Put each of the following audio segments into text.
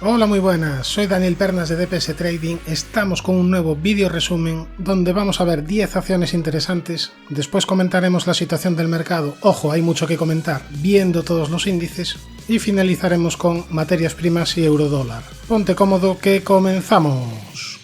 Hola, muy buenas, soy Daniel Pernas de DPS Trading. Estamos con un nuevo vídeo resumen donde vamos a ver 10 acciones interesantes, después comentaremos la situación del mercado, ojo, hay mucho que comentar, viendo todos los índices, y finalizaremos con materias primas y eurodólar. Ponte cómodo que comenzamos.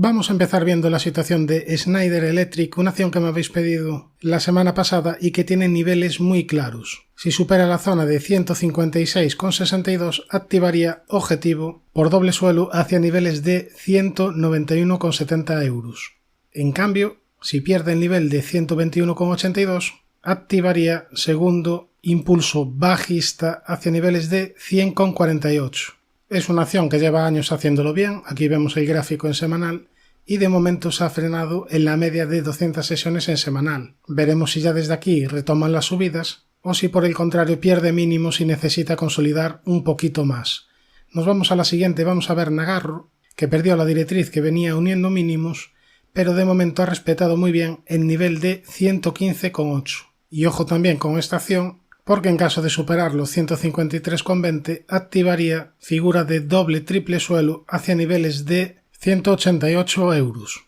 Vamos a empezar viendo la situación de Schneider Electric, una acción que me habéis pedido la semana pasada y que tiene niveles muy claros. Si supera la zona de 156,62 activaría objetivo por doble suelo hacia niveles de 191,70 euros. En cambio, si pierde el nivel de 121,82 activaría segundo impulso bajista hacia niveles de 100,48. Es una acción que lleva años haciéndolo bien, aquí vemos el gráfico en semanal, y de momento se ha frenado en la media de 200 sesiones en semanal. Veremos si ya desde aquí retoman las subidas, o si por el contrario pierde mínimos y necesita consolidar un poquito más. Nos vamos a la siguiente, vamos a ver Nagarro, que perdió la directriz que venía uniendo mínimos, pero de momento ha respetado muy bien el nivel de 115,8. Y ojo también con esta acción, porque en caso de superar los 153,20 activaría figura de doble triple suelo hacia niveles de 188 euros.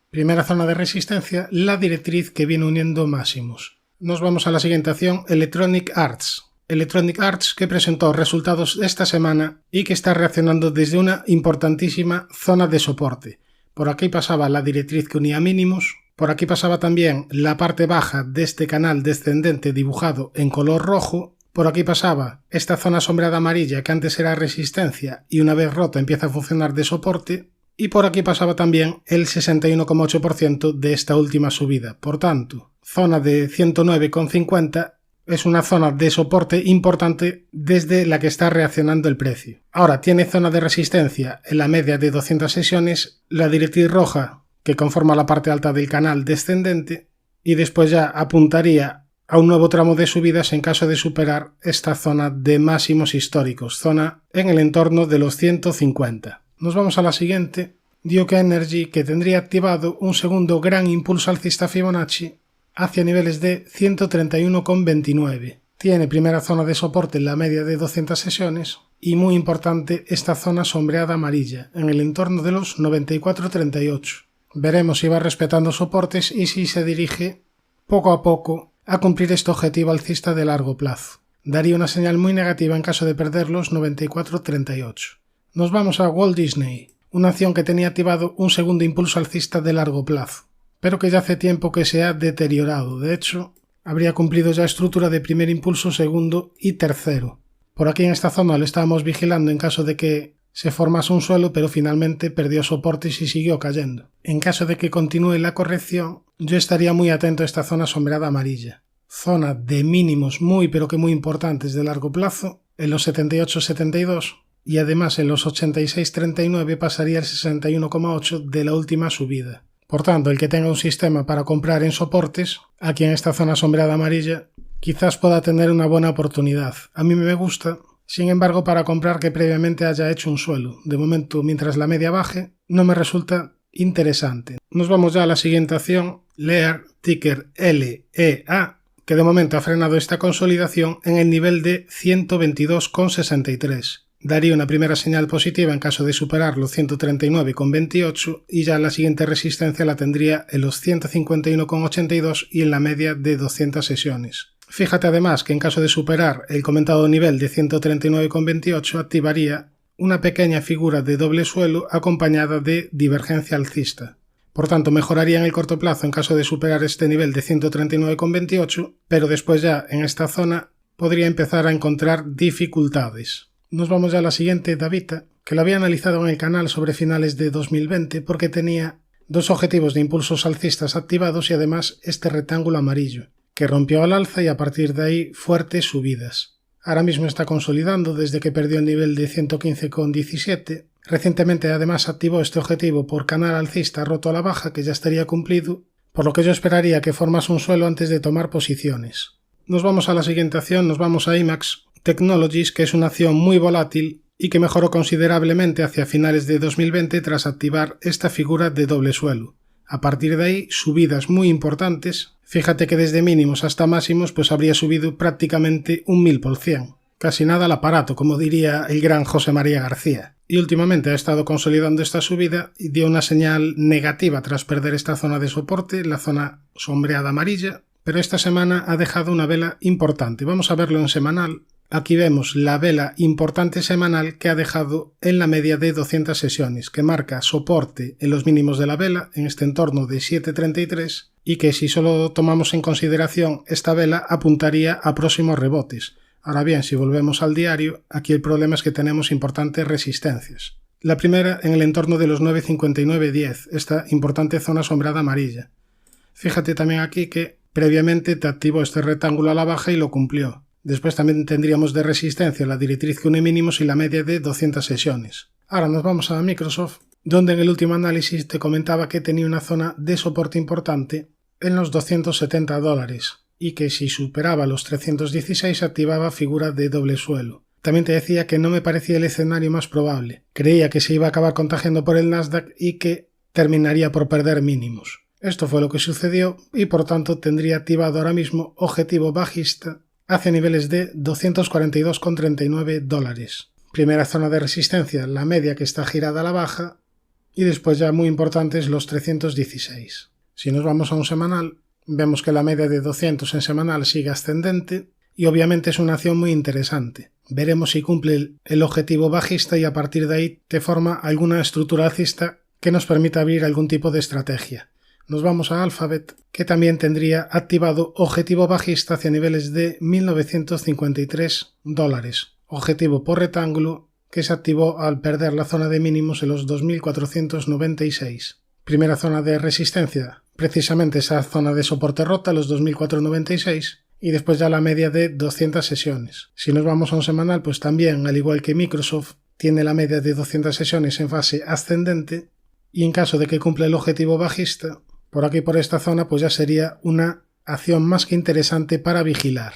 Primera zona de resistencia, la directriz que viene uniendo máximos. Nos vamos a la siguiente acción, Electronic Arts. Electronic Arts que presentó resultados esta semana y que está reaccionando desde una importantísima zona de soporte. Por aquí pasaba la directriz que unía mínimos. Por aquí pasaba también la parte baja de este canal descendente dibujado en color rojo. Por aquí pasaba esta zona sombreada amarilla que antes era resistencia y una vez rota empieza a funcionar de soporte. Y por aquí pasaba también el 61,8% de esta última subida. Por tanto, zona de 109,50 es una zona de soporte importante desde la que está reaccionando el precio. Ahora tiene zona de resistencia en la media de 200 sesiones, la directriz roja que conforma la parte alta del canal descendente, y después ya apuntaría a un nuevo tramo de subidas en caso de superar esta zona de máximos históricos, zona en el entorno de los 150. Nos vamos a la siguiente, Duke Energy, que tendría activado un segundo gran impulso alcista Fibonacci hacia niveles de 131,29. Tiene primera zona de soporte en la media de 200 sesiones y muy importante esta zona sombreada amarilla en el entorno de los 94,38. Veremos si va respetando soportes y si se dirige poco a poco a cumplir este objetivo alcista de largo plazo. Daría una señal muy negativa en caso de perder los 94,38. Nos vamos a Walt Disney, una acción que tenía activado un segundo impulso alcista de largo plazo, pero que ya hace tiempo que se ha deteriorado. De hecho, habría cumplido ya estructura de primer impulso, segundo y tercero. Por aquí en esta zona lo estábamos vigilando en caso de que se formase un suelo, pero finalmente perdió soportes y siguió cayendo. En caso de que continúe la corrección, yo estaría muy atento a esta zona sombreada amarilla. Zona de mínimos muy pero que muy importantes de largo plazo, en los 78,72 y además en los 86,39 pasaría el 61,8 de la última subida. Por tanto, el que tenga un sistema para comprar en soportes, aquí en esta zona sombreada amarilla, quizás pueda tener una buena oportunidad. A mí me gusta. Sin embargo, para comprar que previamente haya hecho un suelo. De momento, mientras la media baje, no me resulta interesante. Nos vamos ya a la siguiente acción, Lear, ticker LEA, que de momento ha frenado esta consolidación en el nivel de 122,63. Daría una primera señal positiva en caso de superar los 139,28 y ya la siguiente resistencia la tendría en los 151,82 y en la media de 200 sesiones. Fíjate además que en caso de superar el comentado nivel de 139,28 activaría una pequeña figura de doble suelo acompañada de divergencia alcista. Por tanto, mejoraría en el corto plazo en caso de superar este nivel de 139,28, pero después ya en esta zona podría empezar a encontrar dificultades. Nos vamos ya a la siguiente, Davita, que lo había analizado en el canal sobre finales de 2020 porque tenía dos objetivos de impulsos alcistas activados y además este rectángulo amarillo, que rompió al alza y a partir de ahí fuertes subidas. Ahora mismo está consolidando desde que perdió el nivel de 115,17. Recientemente además activó este objetivo por canal alcista roto a la baja que ya estaría cumplido, por lo que yo esperaría que formase un suelo antes de tomar posiciones. Nos vamos a la siguiente acción, nos vamos a IMAX Technologies, que es una acción muy volátil y que mejoró considerablemente hacia finales de 2020 tras activar esta figura de doble suelo. A partir de ahí, subidas muy importantes. Fíjate que desde mínimos hasta máximos pues habría subido prácticamente un 1000%. Casi nada al aparato, como diría el gran José María García. Y últimamente ha estado consolidando esta subida y dio una señal negativa tras perder esta zona de soporte, la zona sombreada amarilla, pero esta semana ha dejado una vela importante. Vamos a verlo en semanal. Aquí vemos la vela importante semanal que ha dejado en la media de 200 sesiones, que marca soporte en los mínimos de la vela, en este entorno de 7.33, y que si solo tomamos en consideración esta vela apuntaría a próximos rebotes. Ahora bien, si volvemos al diario, aquí el problema es que tenemos importantes resistencias. La primera en el entorno de los 9.5910, esta importante zona sombreada amarilla. Fíjate también aquí que previamente te activó este rectángulo a la baja y lo cumplió. Después también tendríamos de resistencia la directriz que une mínimos y la media de 200 sesiones. Ahora nos vamos a Microsoft, donde en el último análisis te comentaba que tenía una zona de soporte importante en los $270 y que si superaba los 316 activaba figura de doble suelo. También te decía que no me parecía el escenario más probable. Creía que se iba a acabar contagiando por el Nasdaq y que terminaría por perder mínimos. Esto fue lo que sucedió y por tanto tendría activado ahora mismo objetivo bajista hacia niveles de $242,39. Primera zona de resistencia, la media que está girada a la baja, y después ya muy importantes los 316. Si nos vamos a un semanal, vemos que la media de 200 en semanal sigue ascendente y obviamente es una acción muy interesante. Veremos si cumple el objetivo bajista y a partir de ahí te forma alguna estructura alcista que nos permita abrir algún tipo de estrategia. Nos vamos a Alphabet, que también tendría activado objetivo bajista hacia niveles de $1.953, objetivo por rectángulo que se activó al perder la zona de mínimos en los 2.496. Primera zona de resistencia, precisamente esa zona de soporte rota, los 2.496, y después ya la media de 200 sesiones. Si nos vamos a un semanal, pues también, al igual que Microsoft, tiene la media de 200 sesiones en fase ascendente, y en caso de que cumpla el objetivo bajista, por aquí por esta zona pues ya sería una acción más que interesante para vigilar.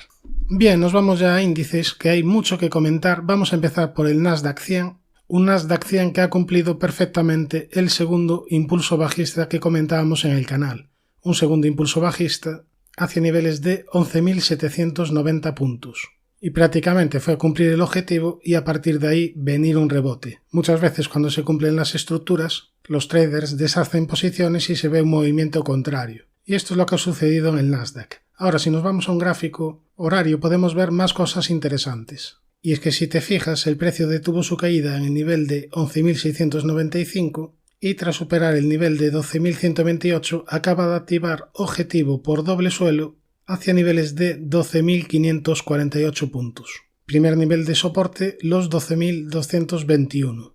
Bien, nos vamos ya a índices, que hay mucho que comentar. Vamos a empezar por el Nasdaq 100, un Nasdaq 100 que ha cumplido perfectamente el segundo impulso bajista que comentábamos en el canal. Un segundo impulso bajista hacia niveles de 11.790 puntos. Y prácticamente fue a cumplir el objetivo y a partir de ahí venir un rebote. Muchas veces cuando se cumplen las estructuras, los traders deshacen posiciones y se ve un movimiento contrario. Y esto es lo que ha sucedido en el Nasdaq. Ahora, si nos vamos a un gráfico horario, podemos ver más cosas interesantes. Y es que si te fijas, el precio detuvo su caída en el nivel de 11.695 y tras superar el nivel de 12.128 acaba de activar objetivo por doble suelo hacia niveles de 12.548 puntos. Primer nivel de soporte, los 12.221.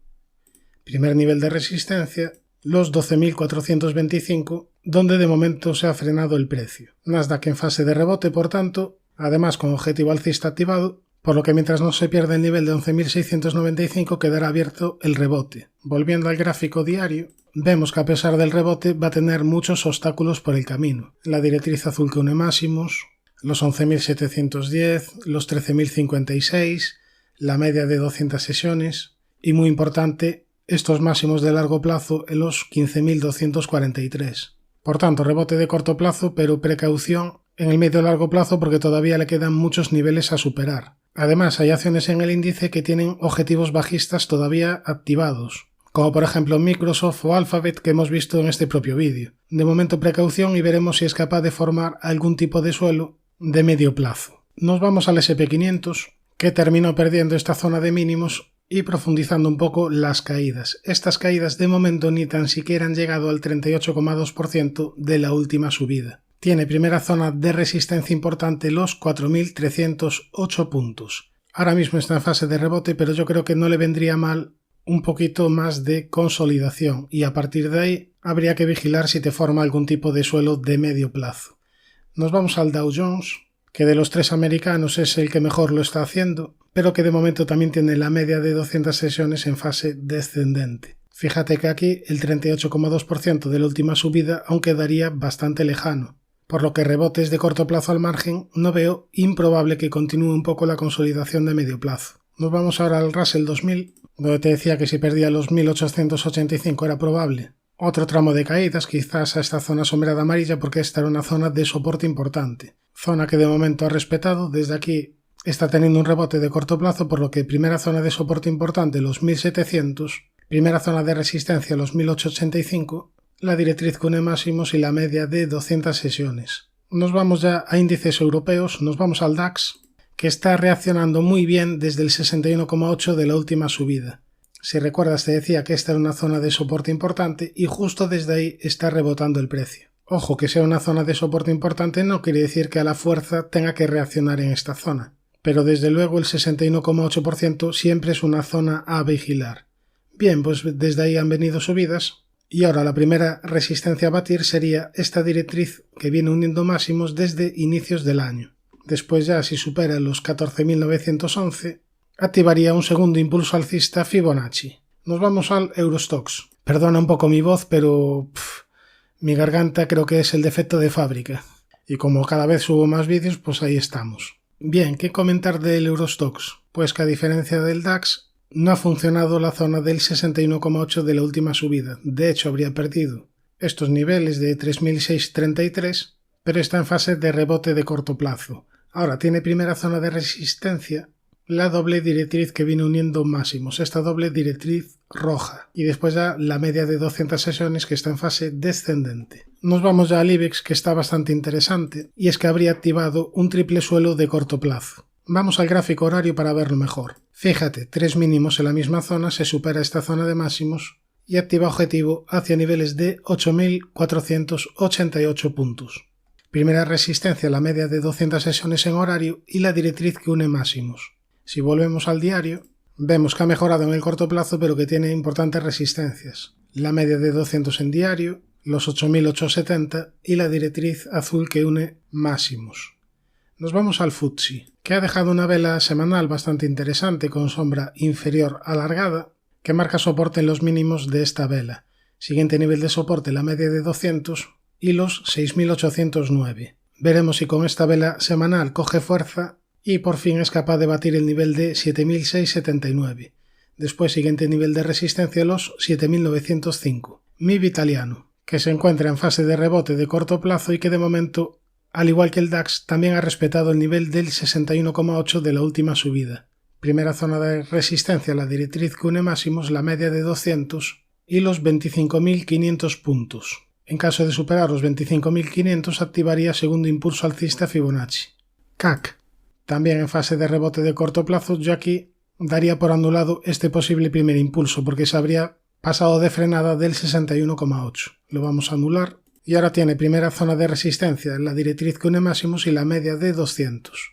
Primer nivel de resistencia, los 12.425, donde de momento se ha frenado el precio. Nasdaq en fase de rebote, por tanto, además con objetivo alcista activado, por lo que mientras no se pierda el nivel de 11.695 quedará abierto el rebote. Volviendo al gráfico diario, vemos que a pesar del rebote va a tener muchos obstáculos por el camino. La directriz azul que une máximos, los 11.710, los 13.056, la media de 200 sesiones y, muy importante, estos máximos de largo plazo en los 15.243. Por tanto, rebote de corto plazo, pero precaución en el medio y largo plazo porque todavía le quedan muchos niveles a superar. Además, hay acciones en el índice que tienen objetivos bajistas todavía activados, como por ejemplo Microsoft o Alphabet que hemos visto en este propio vídeo. De momento precaución y veremos si es capaz de formar algún tipo de suelo de medio plazo. Nos vamos al SP500, que terminó perdiendo esta zona de mínimos y profundizando un poco las caídas. Estas caídas de momento ni tan siquiera han llegado al 38,2% de la última subida. Tiene primera zona de resistencia importante los 4.308 puntos. Ahora mismo está en fase de rebote, pero yo creo que no le vendría mal un poquito más de consolidación y a partir de ahí habría que vigilar si te forma algún tipo de suelo de medio plazo. Nos vamos al Dow Jones, que de los tres americanos es el que mejor lo está haciendo, pero que de momento también tiene la media de 200 sesiones en fase descendente. Fíjate que aquí el 38,2% de la última subida aún quedaría bastante lejano, por lo que rebotes de corto plazo al margen no veo improbable que continúe un poco la consolidación de medio plazo. Nos vamos ahora al Russell 2000, donde te decía que si perdía los 1885 era probable, Otro tramo de caídas, quizás a esta zona sombreada amarilla, porque esta era una zona de soporte importante. Zona que de momento ha respetado. Desde aquí está teniendo un rebote de corto plazo, por lo que primera zona de soporte importante los 1700, primera zona de resistencia los 1885, la directriz que une máximos y la media de 200 sesiones. Nos vamos ya a índices europeos, nos vamos al DAX, que está reaccionando muy bien desde el 61,8 de la última subida. Si recuerdas, te decía que esta era una zona de soporte importante y justo desde ahí está rebotando el precio. Ojo, que sea una zona de soporte importante no quiere decir que a la fuerza tenga que reaccionar en esta zona, pero desde luego el 61,8% siempre es una zona a vigilar. Bien, pues desde ahí han venido subidas y ahora la primera resistencia a batir sería esta directriz que viene uniendo máximos desde inicios del año. Después ya, si supera los 14.911, activaría un segundo impulso alcista Fibonacci. Nos vamos al Eurostoxx. Perdona un poco mi voz, pero mi garganta creo que es el defecto de fábrica. Y como cada vez subo más vídeos, pues ahí estamos. Bien, ¿qué comentar del Eurostoxx? Pues que a diferencia del DAX, no ha funcionado la zona del 61,8 de la última subida. De hecho, habría perdido estos niveles de 3.633, pero está en fase de rebote de corto plazo. Ahora tiene primera zona de resistencia, la doble directriz que viene uniendo máximos, esta doble directriz roja, y después ya la media de 200 sesiones que está en fase descendente. Nos vamos ya al IBEX, que está bastante interesante, y es que habría activado un triple suelo de corto plazo. Vamos al gráfico horario para verlo mejor. Fíjate, 3 mínimos en la misma zona, se supera esta zona de máximos y activa objetivo hacia niveles de 8.488 puntos. Primera resistencia, la media de 200 sesiones en horario y la directriz que une máximos. Si volvemos al diario, vemos que ha mejorado en el corto plazo, pero que tiene importantes resistencias. La media de 200 en diario, los 8.870 y la directriz azul que une máximos. Nos vamos al FTSE, que ha dejado una vela semanal bastante interesante con sombra inferior alargada, que marca soporte en los mínimos de esta vela. Siguiente nivel de soporte, la media de 200 y los 6.809. Veremos si con esta vela semanal coge fuerza y por fin es capaz de batir el nivel de 7.679. Después, siguiente nivel de resistencia, los 7.905. MIB italiano, que se encuentra en fase de rebote de corto plazo y que de momento, al igual que el DAX, también ha respetado el nivel del 61,8 de la última subida. Primera zona de resistencia, la directriz que une máximos, la media de 200 y los 25.500 puntos. En caso de superar los 25.500, activaría segundo impulso alcista Fibonacci. CAC, también en fase de rebote de corto plazo. Yo aquí daría por anulado este posible primer impulso porque se habría pasado de frenada del 61,8. Lo vamos a anular. Y ahora tiene primera zona de resistencia, la directriz que une máximos y la media de 200.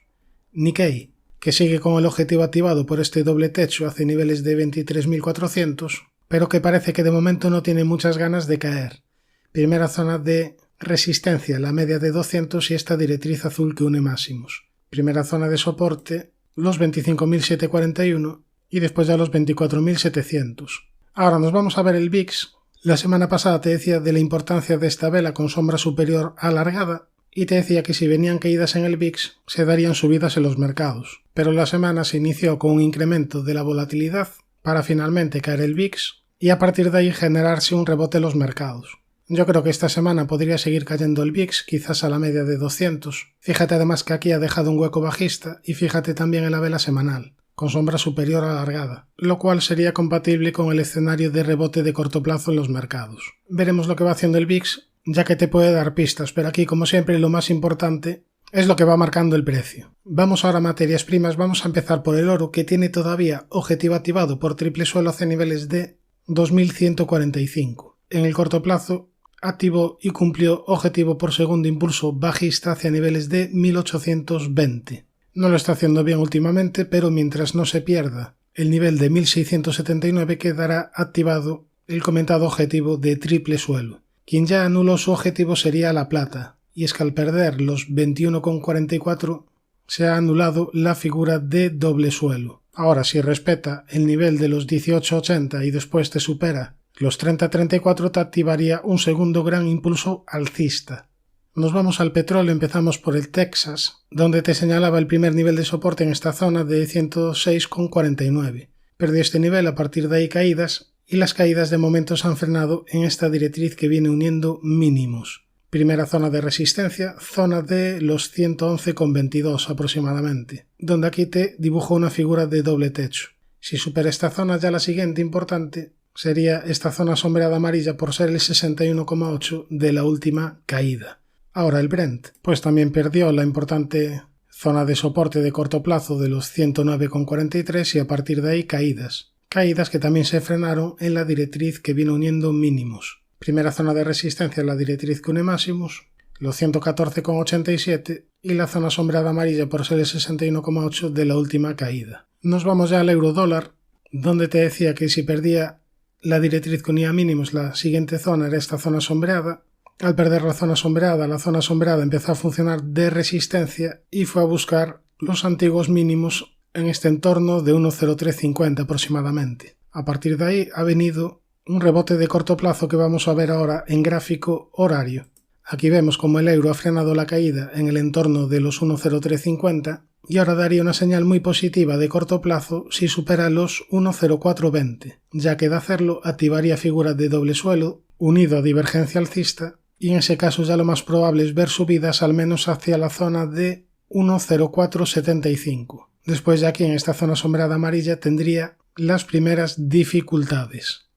Nikkei, que sigue con el objetivo activado por este doble techo hacia niveles de 23.400, pero que parece que de momento no tiene muchas ganas de caer. Primera zona de resistencia, la media de 200 y esta directriz azul que une máximos. Primera zona de soporte, los 25.741 y después ya los 24.700. Ahora nos vamos a ver el VIX. La semana pasada te decía de la importancia de esta vela con sombra superior alargada y te decía que si venían caídas en el VIX se darían subidas en los mercados. Pero la semana se inició con un incremento de la volatilidad para finalmente caer el VIX y a partir de ahí generarse un rebote en los mercados. Yo creo que esta semana podría seguir cayendo el VIX, quizás a la media de 200. Fíjate además que aquí ha dejado un hueco bajista y fíjate también en la vela semanal, con sombra superior alargada, lo cual sería compatible con el escenario de rebote de corto plazo en los mercados. Veremos lo que va haciendo el VIX, ya que te puede dar pistas, pero aquí, como siempre, lo más importante es lo que va marcando el precio. Vamos ahora a materias primas, vamos a empezar por el oro, que tiene todavía objetivo activado por triple suelo hacia niveles de 2.145. En el corto plazo, activó y cumplió objetivo por segundo impulso bajista hacia niveles de 1.820. No lo está haciendo bien últimamente, pero mientras no se pierda el nivel de 1.679 quedará activado el comentado objetivo de triple suelo. Quien ya anuló su objetivo sería la plata, y es que al perder los 21,44 se ha anulado la figura de doble suelo. Ahora, si respeta el nivel de los 18,80 y después te supera los 30,34, te activaría un segundo gran impulso alcista. Nos vamos al petróleo, empezamos por el Texas, donde te señalaba el primer nivel de soporte en esta zona de 106,49. Perdió este nivel, a partir de ahí caídas, y las caídas de momento se han frenado en esta directriz que viene uniendo mínimos. Primera zona de resistencia, zona de los 111,22 aproximadamente, donde aquí te dibujo una figura de doble techo. Si supera esta zona, ya la siguiente importante sería esta zona sombreada amarilla por ser el 61,8 de la última caída. Ahora el Brent, pues también perdió la importante zona de soporte de corto plazo de los 109,43 y a partir de ahí caídas. Caídas que también se frenaron en la directriz que viene uniendo mínimos. Primera zona de resistencia, la directriz que une máximos, los 114,87 y la zona sombreada amarilla por ser el 61,8 de la última caída. Nos vamos ya al euro dólar, donde te decía que si perdía la directriz que unía mínimos, la siguiente zona era esta zona sombreada. Al perder la zona sombreada empezó a funcionar de resistencia y fue a buscar los antiguos mínimos en este entorno de 1.0350 aproximadamente. A partir de ahí ha venido un rebote de corto plazo que vamos a ver ahora en gráfico horario. Aquí vemos como el euro ha frenado la caída en el entorno de los 1.0350 y ahora daría una señal muy positiva de corto plazo si supera los 1.0420, ya que de hacerlo activaría figuras de doble suelo unido a divergencia alcista y en ese caso ya lo más probable es ver subidas al menos hacia la zona de 1.0475. Después ya aquí en esta zona sombreada amarilla tendría las primeras dificultades.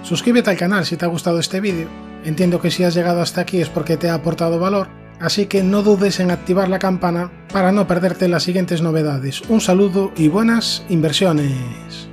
Suscríbete al canal si te ha gustado este vídeo. Entiendo que si has llegado hasta aquí es porque te ha aportado valor, así que no dudes en activar la campana para no perderte las siguientes novedades. Un saludo y buenas inversiones.